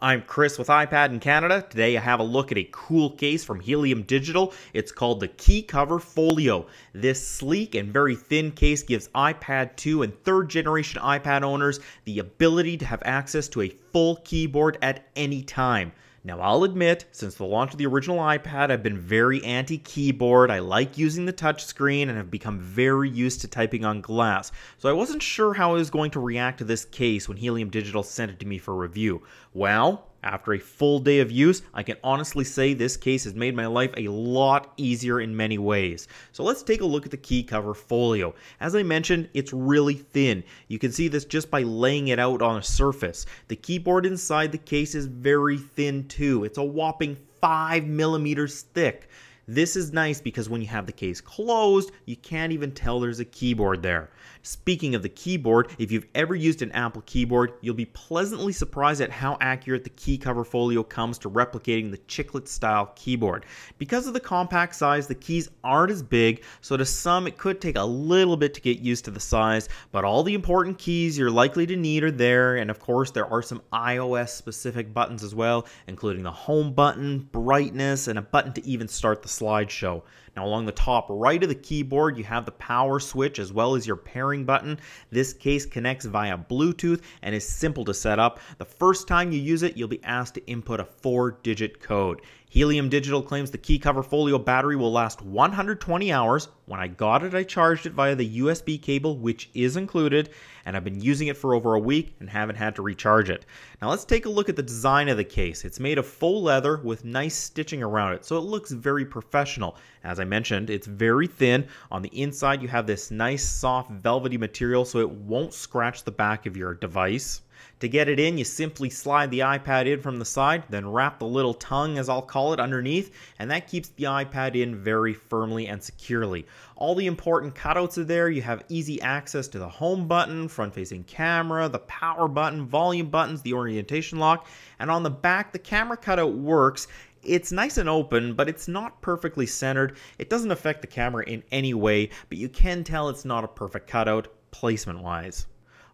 I'm Chris with iPad in Canada. Today I have a look at a cool case from Helium Digital. It's called the KeyCover Folio. This sleek and very thin case gives iPad 2 and 3rd generation iPad owners the ability to have access to a full keyboard at any time. Now I'll admit, since the launch of the original iPad, I've been very anti-keyboard. I like using the touchscreen and have become very used to typing on glass. So I wasn't sure how I was going to react to this case when Helium Digital sent it to me for review. Well, after a full day of use, I can honestly say this case has made my life a lot easier in many ways. So let's take a look at the KeyCover Folio. As I mentioned, it's really thin. You can see this just by laying it out on a surface. The keyboard inside the case is very thin too. It's a whopping 5 millimeters thick. This is nice because when you have the case closed, you can't even tell there's a keyboard there. Speaking of the keyboard, if you've ever used an Apple keyboard, you'll be pleasantly surprised at how accurate the KeyCover Folio comes to replicating the chiclet style keyboard. Because of the compact size, the keys aren't as big, so to some it could take a little bit to get used to the size, but all the important keys you're likely to need are there, and of course there are some iOS specific buttons as well, including the home button, brightness, and a button to even start the slideshow. Now along the top right of the keyboard you have the power switch as well as your pairing button. This case connects via Bluetooth and is simple to set up. The first time you use it, you'll be asked to input a 4-digit code. Helium Digital claims the KeyCover Folio battery will last 120 hours. When I got it, I charged it via the USB cable, which is included, and I've been using it for over a week and haven't had to recharge it. Now let's take a look at the design of the case. It's made of faux leather with nice stitching around it, so it looks very professional. As I mentioned, it's very thin. On the inside, you have this nice soft velvety material so it won't scratch the back of your device. To get it in, you simply slide the iPad in from the side, then wrap the little tongue, as I'll call it, underneath, and that keeps the iPad in very firmly and securely. All the important cutouts are there. You have easy access to the home button, front-facing camera, the power button, volume buttons, the orientation lock, and on the back, the camera cutout works. It's nice and open, but it's not perfectly centered. It doesn't affect the camera in any way, but you can tell it's not a perfect cutout, placement-wise.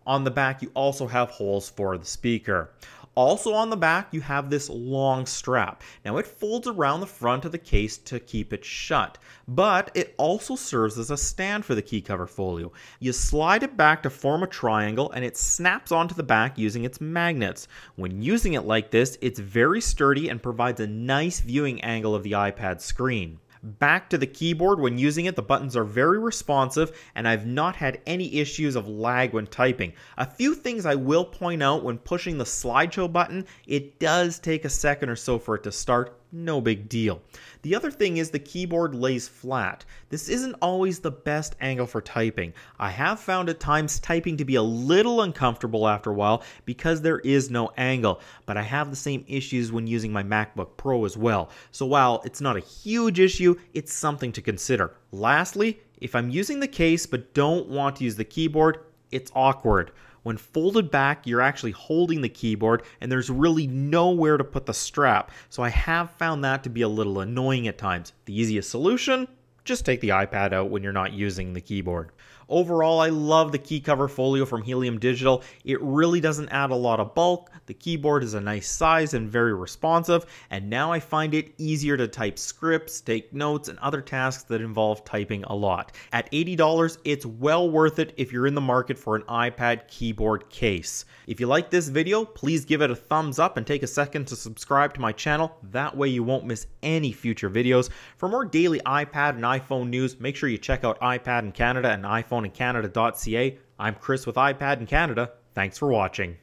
On the back, you also have holes for the speaker. Also on the back, you have this long strap. Now it folds around the front of the case to keep it shut, but it also serves as a stand for the KeyCover Folio. You slide it back to form a triangle and it snaps onto the back using its magnets. When using it like this, it's very sturdy and provides a nice viewing angle of the iPad screen. Back to the keyboard, when using it, the buttons are very responsive and I've not had any issues of lag when typing. A few things I will point out: when pushing the slideshow button, it does take a second or so for it to start. No big deal. The other thing is the keyboard lays flat. This isn't always the best angle for typing. I have found at times typing to be a little uncomfortable after a while because there is no angle, but I have the same issues when using my MacBook Pro as well. So while it's not a huge issue, it's something to consider. Lastly, if I'm using the case but don't want to use the keyboard, it's awkward. When folded back, you're actually holding the keyboard and there's really nowhere to put the strap, so I have found that to be a little annoying at times. The easiest solution? Just take the iPad out when you're not using the keyboard. Overall, I love the KeyCover Folio from Helium Digital. It really doesn't add a lot of bulk. The keyboard is a nice size and very responsive, and now I find it easier to type scripts, take notes, and other tasks that involve typing a lot. At $80, it's well worth it if you're in the market for an iPad keyboard case. If you like this video, please give it a thumbs up and take a second to subscribe to my channel. That way you won't miss any future videos. For more daily iPad and iPhone news, make sure you check out iPad in Canada and iPhoneincanada.ca. I'm Chris with iPad in Canada. Thanks for watching.